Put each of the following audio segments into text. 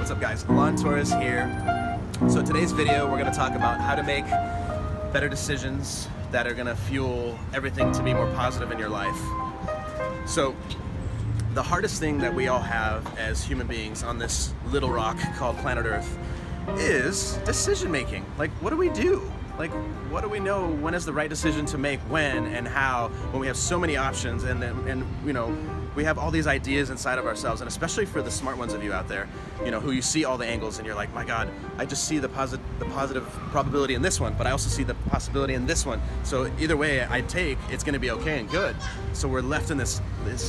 What's up guys, Alain, Torres here. So today's video we're going to talk about how to make better decisions that are going to fuel everything to be more positive in your life. So the hardest thing that we all have as human beings on this little rock called planet Earth is decision making. Like, what do we do? Like, what do we know when is the right decision to make, when and how, when we have so many options and you know, we have all these ideas inside of ourselves, and especially for the smart ones of you out there, you know, who you see all the angles and you're like, my God, I just see the positive probability in this one, but I also see the possibility in this one. So either way I take, it's gonna be okay and good. So we're left in this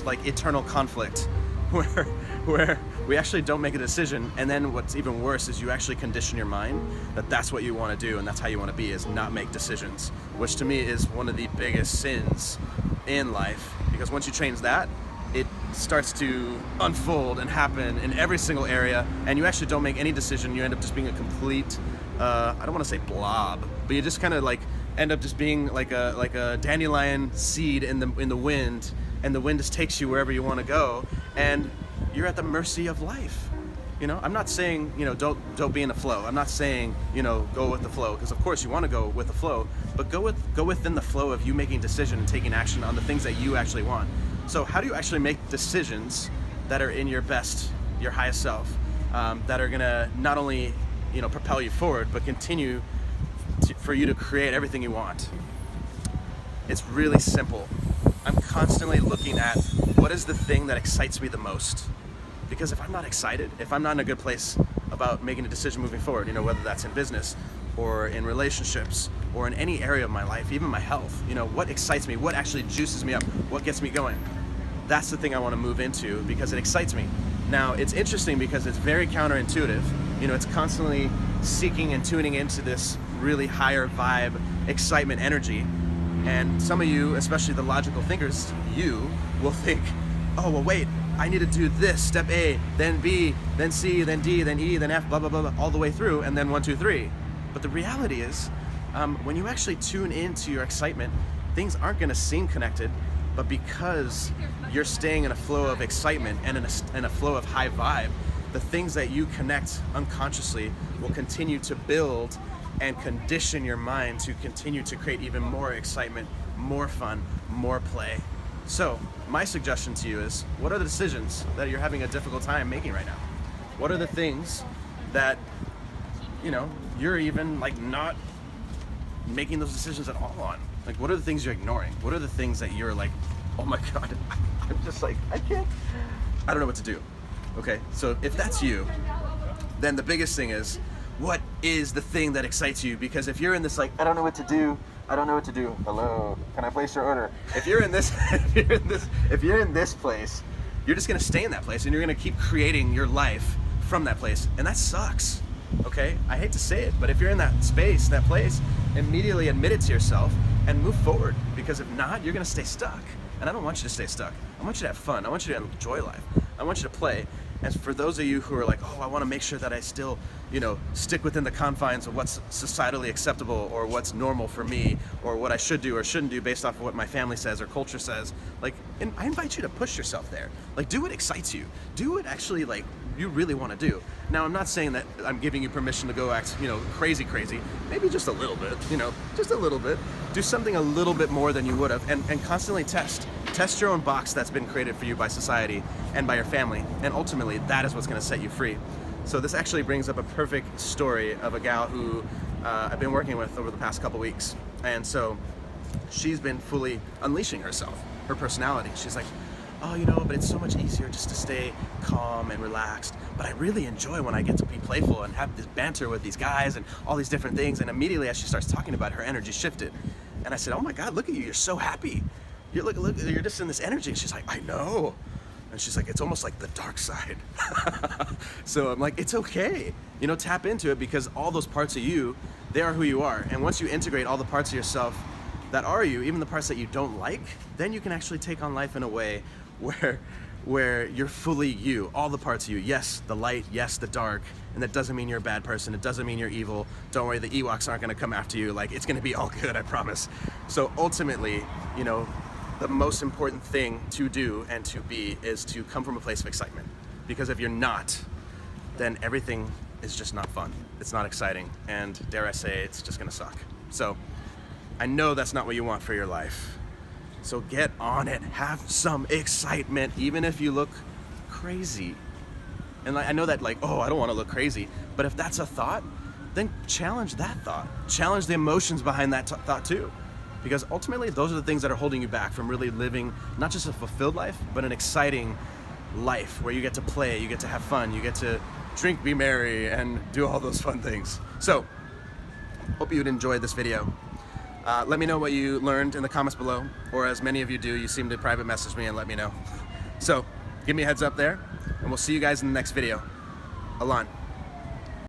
like eternal conflict where we actually don't make a decision, and then what's even worse is you actually condition your mind that that's what you want to do and that's how you want to be, is not make decisions, which to me is one of the biggest sins in life, because once you change that, it starts to unfold and happen in every single area, and you actually don't make any decision. You end up just being a complete I don't want to say blob, but you just kind of like end up just being like a dandelion seed in the wind, and the wind just takes you wherever you want to go, and you're at the mercy of life. You know, I'm not saying, you know, don't be in the flow. I'm not saying, you know, go with the flow, because of course you want to go with the flow, but go within the flow of you making decision and taking action on the things that you actually want. So how do you actually make decisions that are in your best, your highest self, that are gonna not only, you know, propel you forward, but continue for you to create everything you want? It's really simple. I'm constantly looking at what is the thing that excites me the most. Because if I'm not excited, if I'm not in a good place about making a decision moving forward, you know, whether that's in business or in relationships or in any area of my life, even my health, you know, what excites me, what actually juices me up, what gets me going, that's the thing I want to move into because it excites me. Now, it's interesting because it's very counterintuitive. You know, it's constantly seeking and tuning into this really higher vibe, excitement, energy. And some of you, especially the logical thinkers, you will think, oh, well, wait, I need to do this, step A, then B, then C, then D, then E, then F, blah, blah, blah, blah, all the way through, and then 1, 2, 3. But the reality is, when you actually tune into your excitement, things aren't gonna seem connected, but because you're staying in a flow of excitement and in a flow of high vibe, the things that you connect unconsciously will continue to build and condition your mind to continue to create even more excitement, more fun, more play. So my suggestion to you is, what are the decisions that you're having a difficult time making right now? What are the things that, you know, you're even like not making those decisions at all on? Like, what are the things you're ignoring? What are the things that you're like, oh my God, I'm just like, I don't know what to do. Okay, so if that's you, then the biggest thing is, what is the thing that excites you? Because if you're in this like, I don't know what to do, hello, can I place your order? If you're in this, if you're in this place, you're just gonna stay in that place and you're gonna keep creating your life from that place, and that sucks. Okay, I hate to say it, but if you're in that space, that place, immediately admit it to yourself and move forward, because if not, you're gonna stay stuck. And I don't want you to stay stuck. I want you to have fun. I want you to enjoy life. I want you to play. And for those of you who are like, oh, I want to make sure that I still, you know, stick within the confines of what's societally acceptable or what's normal for me or what I should do or shouldn't do based off of what my family says or culture says, like, and I invite you to push yourself there. Like, do what excites you. Do what actually, like, you really want to do. Now, I'm not saying that I'm giving you permission to go act, you know, crazy. Maybe just a little bit, you know, just a little bit. Do something a little bit more than you would have, and constantly test your own box that's been created for you by society and by your family, and ultimately that is what's going to set you free. So this actually brings up a perfect story of a gal who I've been working with over the past couple weeks, and so she's been fully unleashing herself, her personality. She's like, oh, you know, but it's so much easier just to stay calm and relaxed, but I really enjoy when I get to be playful and have this banter with these guys and all these different things. And immediately as she starts talking about it, her energy shifted, and I said, oh my God, look at you, you're so happy. Look, you're just in this energy. And she's like, I know. And she's like, it's almost like the dark side. So I'm like, it's okay. You know, tap into it, because all those parts of you, they are who you are. And once you integrate all the parts of yourself that are you, even the parts that you don't like, then you can actually take on life in a way where you're fully you, all the parts of you. Yes, the light, yes, the dark. And that doesn't mean you're a bad person. It doesn't mean you're evil. Don't worry, the Ewoks aren't gonna come after you. Like, it's gonna be all good, I promise. So ultimately, you know, the most important thing to do and to be is to come from a place of excitement. Because if you're not, then everything is just not fun. It's not exciting, and dare I say, it's just gonna suck. So I know that's not what you want for your life. So get on it, have some excitement, even if you look crazy. And I know that oh, I don't wanna look crazy, but if that's a thought, then challenge that thought. Challenge the emotions behind that thought too. Because ultimately, those are the things that are holding you back from really living not just a fulfilled life, but an exciting life where you get to play, you get to have fun, you get to drink, be merry, and do all those fun things. So, hope you'd enjoy this video. Let me know what you learned in the comments below, or as many of you do, you seem to private message me and let me know. So, give me a heads up there, and we'll see you guys in the next video. Alain.